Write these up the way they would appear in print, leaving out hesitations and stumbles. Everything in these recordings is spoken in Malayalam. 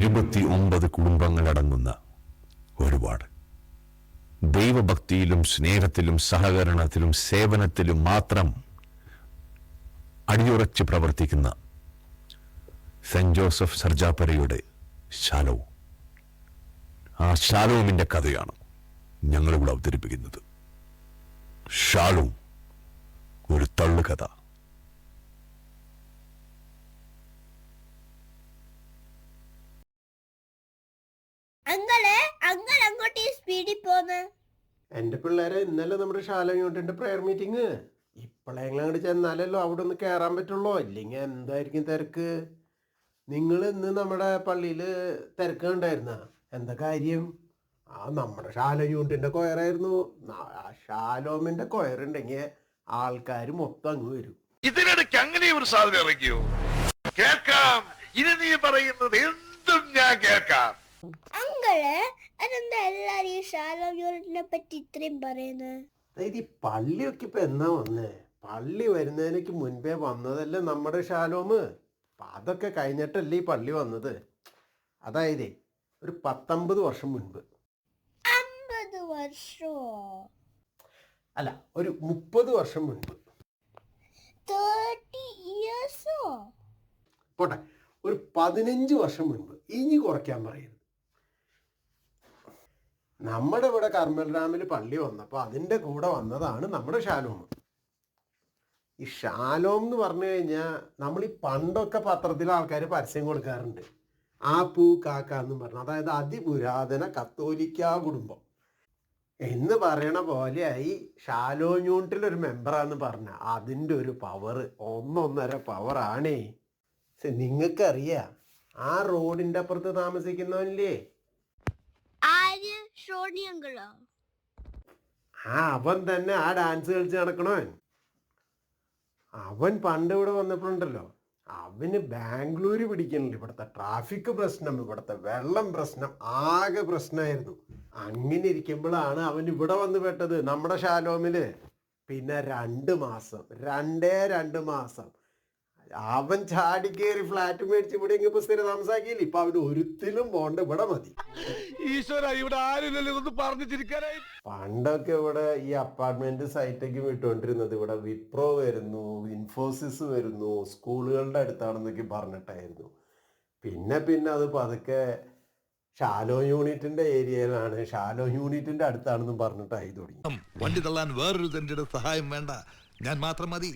29 കുടുംബങ്ങളടങ്ങുന്ന ഒരുപാട് ദൈവഭക്തിയിലും സ്നേഹത്തിലും സഹകരണത്തിലും സേവനത്തിലും മാത്രം അടിയുറച്ച് പ്രവർത്തിക്കുന്ന സെന്റ് ജോസഫ് സർജാപ്പരയുടെ ശാലോം. ആ ശാലോമിന്റെ കഥയാണ് ഞങ്ങളിവിടെ അവതരിപ്പിക്കുന്നത്. ശാലോം, ഒരു തള്ളുകഥ. എന്റെ പിള്ളേരെ ഇന്നലെ നമ്മുടെ ശാലോം പ്രയർ മീറ്റിംഗ്. ഇപ്പോഴെങ്കിലും അങ്ങോട്ട് ചെന്നാലല്ലോ അവിടെ ഒന്ന് കയറാൻ പറ്റുള്ളൂ. ഇല്ലെങ്കിൽ എന്തായിരിക്കും തിരക്ക്. നിങ്ങൾ ഇന്ന് നമ്മുടെ പള്ളിയിൽ തിരക്ക് കണ്ടായിരുന്ന? എന്താ കാര്യം? നമ്മുടെ ശാലോം യൂണിറ്റിന്റെ കൊയറായിരുന്നു. ശാലോമിന്റെ കൊയറുണ്ടെങ്കിൽ ആൾക്കാർ മൊത്തം അങ്ങ് വരും. ഇതിനിടയ്ക്ക് അങ്ങനെ ഒരു സാധനം ഇറങ്ങിയോ? കേൾക്കാം. ഇനി നീ പറയുന്നത് എന്തും ഞാൻ കേൾക്കാം. അതെന്താ എല്ലാരും ഈ ശാലോം യൂണിറ്റിനെ പറ്റി ഇത്രയും പറയുന്നത്? അതായത് ഈ പള്ളിയൊക്കെ ഇപ്പൊ എന്നാ വന്നേ? പള്ളി വരുന്നതിനേക്ക് മുൻപേ വന്നതല്ലേ നമ്മുടെ ശാലോമ്. അപ്പൊ അതൊക്കെ കഴിഞ്ഞിട്ടല്ലേ ഈ പള്ളി വന്നത്. അതായത് ഒരു 19 വർഷം മുൻപ്. 50 വർഷോ? അല്ല, ഒരു 30 വർഷം മുൻപ്. 30 ഇയേഴ്സോ? പോട്ടെ, ഒരു 15 വർഷം മുൻപ്. ഇനി കുറയ്ക്കാൻ പറയരുത്. നമ്മുടെ ഇവിടെ കർമ്മൽ ഡാമിൽ പള്ളി വന്നപ്പോൾ അതിൻ്റെ കൂടെ വന്നതാണ് നമ്മുടെ ശാലോം. ഈ ശാലോം എന്ന് പറഞ്ഞു കഴിഞ്ഞാൽ നമ്മൾ ഈ പണ്ടൊക്കെ പത്രത്തിൽ ആൾക്കാർ പരസ്യം കൊടുക്കാറുണ്ട്. ആ പൂ കാക്ക എന്നും പറഞ്ഞു. അതായത് അതിപുരാതന കത്തോലിക്ക കുടുംബം എന്ന് പറയണ പോലെയായി ശാലോം യൂണിറ്റിൽ ഒരു മെമ്പറാന്ന് പറഞ്ഞ അതിൻ്റെ ഒരു പവർ ഒന്നൊന്നര പവറാണേ. നിങ്ങൾക്കറിയാം, ആ റോഡിൻ്റെ അപ്പുറത്ത് താമസിക്കുന്നവനില്ലേ, അവൻ തന്നെ ആ ഡാൻസ് കളിച്ച് നടക്കണവൻ. അവൻ പണ്ട് ഇവിടെ വന്നപ്പോഴുണ്ടല്ലോ, അവന് ബാംഗ്ലൂര് പിടിക്കണില്ല. ഇവിടുത്തെ ട്രാഫിക് പ്രശ്നം, ഇവിടുത്തെ വെള്ളം പ്രശ്നം, ആകെ പ്രശ്നമായിരുന്നു. അങ്ങനെ ഇരിക്കുമ്പോഴാണ് അവൻ ഇവിടെ വന്ന് പെട്ടത് നമ്മുടെ ശാലോമില്. പിന്നെ 2 മാസം അവൻ ചാടി കയറി ഫ്ലാറ്റ് മേടിച്ച് ഇവിടെ ഇപ്പൊ സ്ഥിരം താമസാക്കിയില്ല. ഇപ്പൊ അവന് ഒരുത്തിലും പോണ്ട, ഇവിടെ മതി. പണ്ടൊക്കെ ഇവിടെ ഈ അപ്പാർട്ട്മെന്റ് സൈറ്റൊക്കെ വിട്ടുകൊണ്ടിരുന്നത് ഇവിടെ വിപ്രോ വരുന്നു, ഇൻഫോസിസ് വരുന്നു, സ്കൂളുകളുടെ അടുത്താണെന്നൊക്കെ പറഞ്ഞിട്ടായിരുന്നു. പിന്നെ അത് പതുക്കെ ശാലോം യൂണിറ്റിന്റെ ഏരിയയിലാണ്, ശാലോം യൂണിറ്റിന്റെ അടുത്താണെന്നും പറഞ്ഞിട്ടായി തുടങ്ങി. വണ്ടി തള്ളാൻ വേറൊരു തന്റെ സഹായം വേണ്ട, ഞാൻ മാത്രം മതി.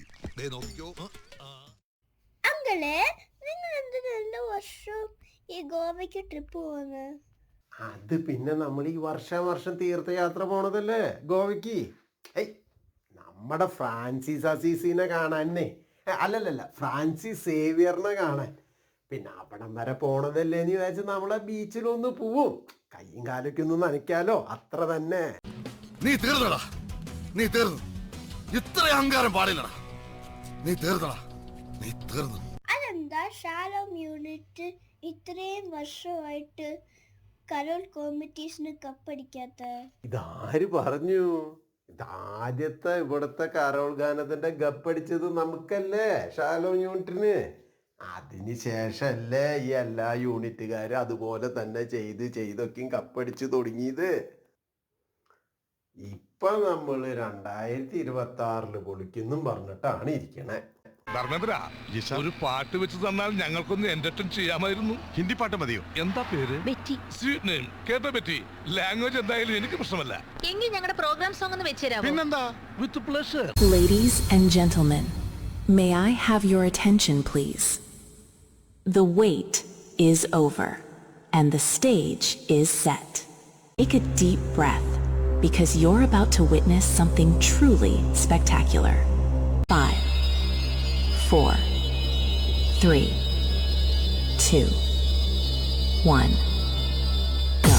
നിങ്ങൾ എന്തിനാ വർഷം ഈ ഗോവയ്ക്ക് ട്രിപ്പ് പോകുന്നത്? അത് പിന്നെ നമ്മൾ ഈ വർഷം തീർത്ഥയാത്ര പോണതല്ലേ ഗോവയ്ക്ക്. നമ്മുടെ ഫ്രാൻസിസ് അസീസിനെ കാണാനേ, അല്ലല്ല ഫ്രാൻസിസ് സേവിയറിനെ കാണാൻ. പിന്നെ അവിടം വരെ പോണതല്ലേ എന്ന് വിചാരിച്ച് നമ്മളെ ബീച്ചിലൊന്ന് പോവും, കയ്യും കാലൊക്കെ ഒന്ന് നനയ്ക്കാലോ, അത്ര തന്നെ. നീ തീർന്നടാ, നീ തീർന്നു. ഇത്ര അഹങ്കാരം പാടില്ലടാ. നീ തീർന്നടാ, നീ തീർന്നു. അതെന്താ ശാലോം യൂണിറ്റ് ഇത്രയും വർഷമായിട്ട് കരോൾ കോമ്പറ്റീഷന് കപ്പടിക്കാത്ത? ഇതാര് പറഞ്ഞു? ഇതാദ്യത്തെ ഇവിടുത്തെ കരോൾ ഗാനത്തിന്റെ കപ്പടിച്ചത് നമുക്കല്ലേ, ശാലോം യൂണിറ്റിന്. അതിനുശേഷല്ലേ ഈ എല്ലാ യൂണിറ്റുകാരും അതുപോലെ തന്നെ ചെയ്തൊക്കെയും കപ്പടിച്ച് തുടങ്ങിയത്. ഇപ്പൊ നമ്മള് 2026 പൊളിക്കെന്നും പറഞ്ഞിട്ടാണ് ഇരിക്കണേ. ധർമ്മേന്ദ്ര, ഒരു പാട്ട് വെച്ച് തന്നാൽ ഞങ്ങൾക്കൊന്ന് എന്റർടൈൻ ചെയ്യാമായിരുന്നു. ഹിന്ദി പാട്ട് മതിയോ? എന്താ പേര്? ബെറ്റി. Sweet name. കേട്ടോ ബെറ്റി? ലാംഗ്വേജ് എന്തായാലും എനിക്ക് പ്രശ്നമല്ല. എങ്കിൽ ഞങ്ങളുടെ പ്രോഗ്രാം സോങ് ഒന്ന് വെച്ചുതരാമോ? പിന്നെന്താ, with pleasure. Ladies and gentlemen, may I have your attention please? The wait is over and the stage is set. Take a deep breath because you're about to witness something truly spectacular. 5, 4, 3, 2, 1, go.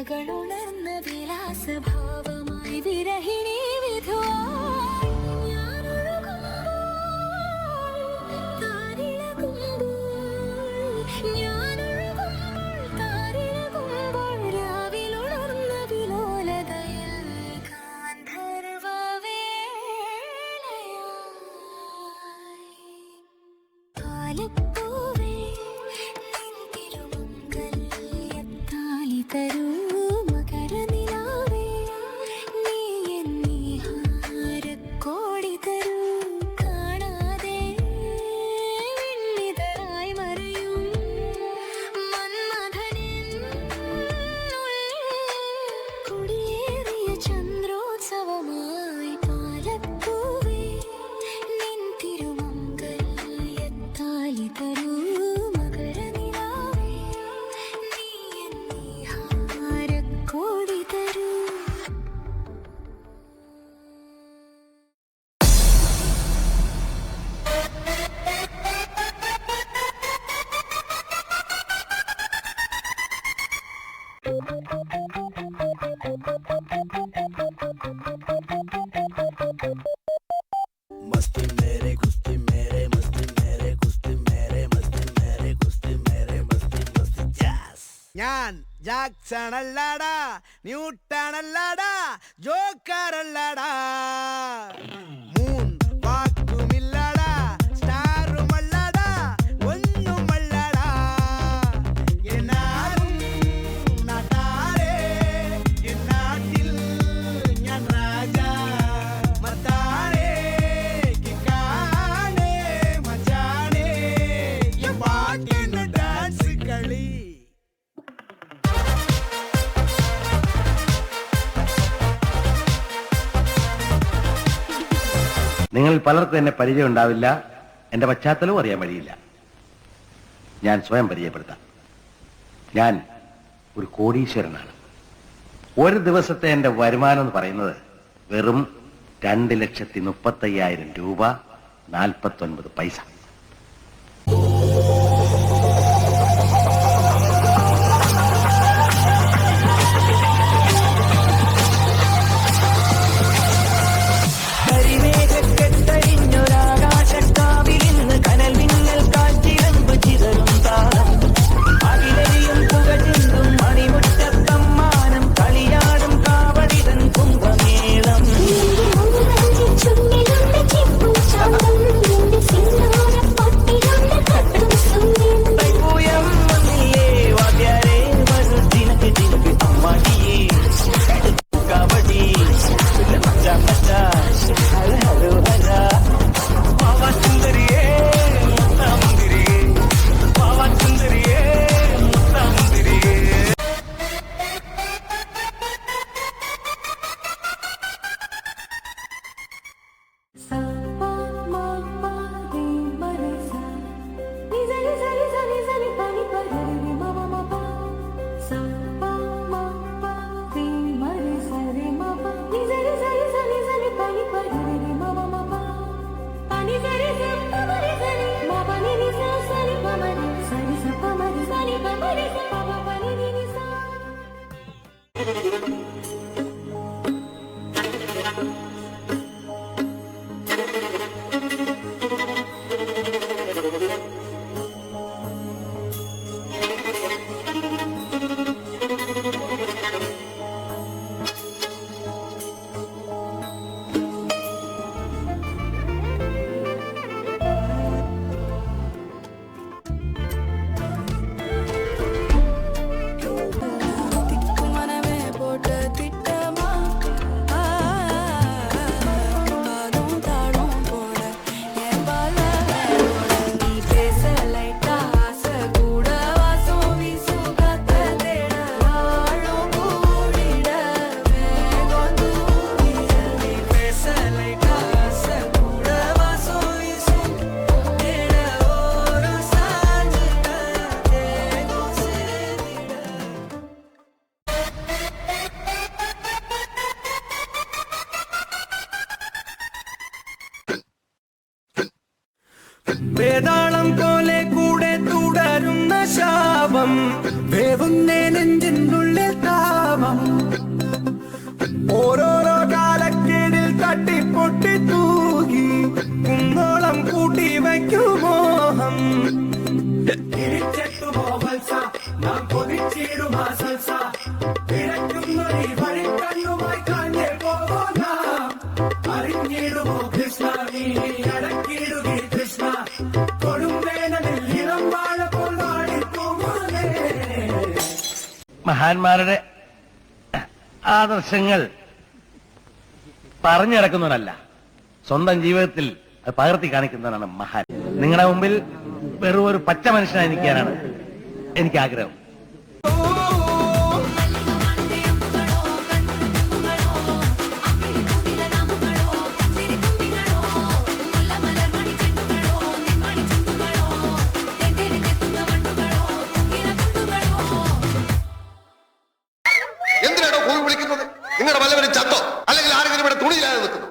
ചിന്തകളുണർന്ന വിലാസഭാവമായി വിരഹിണി വിധുവായി ഞാനൊഴുകുമ്പോൾ രാവിലുണർന്ന വിലോലതയിൽ ഗാന്ധർവ വേളയായി പാലപ്പൂവേ നിൻ തിരുമംഗല്യത്താലി തരൂ മകരനിലാവേ നീ എന്നീ ഹാരക്കോടി തരൂ കാണാതെ വിണ്ണിതരായി മറയും മന്മഥനിൻ കുടിയേറിയ ചന്ദ്രോത്സവമായി പാലപ്പൂവേ നിൻ തിരുമംഗല്യത്താലി തരൂ മകരനിലാവേ നീ എന്നീ ഹാരക്കോടി തരൂ. मस्ती मेरे कुश्ती मेरे मस्ती मेरे कुश्ती मेरे मस्ती मेरे कुश्ती मेरे मस्ती मस्ती जैस ഞാൻ ജാക്സൺ അല്ലടാ ന്യൂട്ടൺ അല്ലടാ ജോക്കർ അല്ലടാ മൂൺ വാക്കുമില്ലടാ സ്റ്റാറുമല്ലടാ ഒന്നുമല്ലടാ എന്നാലും നാട്ടാരെ എന്നാട്ടിൽ ഞാൻ രാജാ മത്താരെ കിക്കാനെ മച്ചാനെ ഈ പാട്ടിന് ഡാൻസ് കളി. നിങ്ങൾ പലർക്കും എന്നെ പരിചയം ഉണ്ടാവില്ല, എന്റെ പശ്ചാത്തലവും അറിയാൻ വഴിയില്ല. ഞാൻ സ്വയം പരിചയപ്പെടുത്താം. ഞാൻ ഒരു കോടീശ്വരനാണ്. ഒരു ദിവസത്തെ എന്റെ വരുമാനം എന്ന് പറയുന്നത് വെറും 2,35,000 രൂപ 49 പൈസ. ൊരാകാശക്കാവിലിന്ന് കനൽ മിന്നൽ കാറ്റിരമ്പ് ചിതറും താളം അകിലരിയും പുക ചിന്തും മണിമുറ്റത്തമ്മാനം കളിയാടും കാവടിതൻ കുംഭമേളം. തൈപ്പൂയം വന്നില്ലേ വാദ്യാരേ വരൂ ദിനക്ക് ദിനക്ക് അമ്മാടിയേ കബഡി മച്ച മച്ച ഹര ഹരോ ഹര പാവാ സുന്ദരിയേ മുത്തമുന്തിരിയേ പാവാ സുന്ദരിയേ മുത്തമുന്തിരിയേ. വേതാളം പോലെ കൂടെ തുടരുന്ന ശാപം വേവുന്നേ നെഞ്ചിനുള്ളിൽ താപം. ഉത്സവം ഓരോരോ കാലക്കീഴിൽ തട്ടിപ്പൊട്ടി തൂകി കുന്നോളം കൂട്ടി വയ്ക്കുമോഹം തിരിച്ചെത്തുമോ വത്സ നാം കൊതിച്ചിടുമാ സൽസ പിഴയ്ക്കുന്നൊരു വഴി കണ്ണുമായി കാഞ്ഞേ പോകാം അറിഞ്ഞിടുമോ കൃഷ്ണ നീ അടക്കിടുകി കൃഷ്ണ കൊടുംവേനലിൽ ഇളം വാഴ കൊണ്ടാടി തൂങ്ങുന്നേ. മഹാന്മാരുടെ ആദർശങ്ങൾ പറഞ്ഞു നടക്കുന്നവനല്ല, സ്വന്തം ജീവിതത്തിൽ അത് പകർത്തി കാണിക്കുന്നവനാണ് മഹാൻ. നിങ്ങളുടെ മുമ്പിൽ വെറും ഒരു പച്ച മനുഷ്യനായി നിൽക്കാനാണ് എനിക്ക് ആഗ്രഹം. എന്തിനാണോ കോഴി വിളിക്കുന്നത്? നിങ്ങളുടെ വല്ലവരും ചത്തോ അല്ലെങ്കിൽ ആരെങ്കിലും ഇവിടെ തുണിയില്ലാതെ നിൽക്കുന്നു?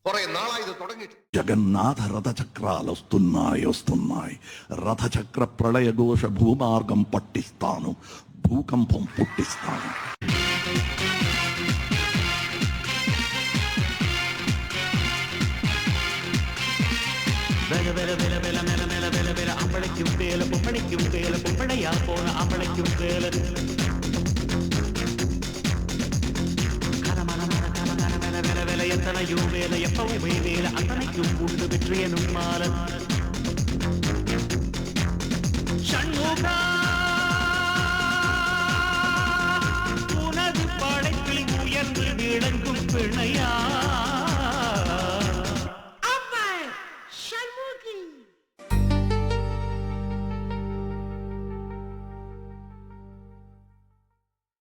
കുറെ നാളായി ഇത് തുടങ്ങിയിട്ട്. జగన్నాథ రథచక్రాలొస్తున్నాయి రథచక్ర ప్రళయఘోష భూమార్గం పట్టిస్తాను భూకంపం పుట్టిస్తాను. അമ്പളയ്ക്കും വേല പൊമ്പണിക്കും വേല പൊമ്പണയാ പോണ അമ്പളയ്ക്കും വേല எத்தனையோ வேலை எப்பவுமே வேலை அத்தனைக்கும் உண்டு வெற்றியனும் மாலை ஷண்முகா உனது படைப்பில் உயர்ந்து விளங்கும் பிணையா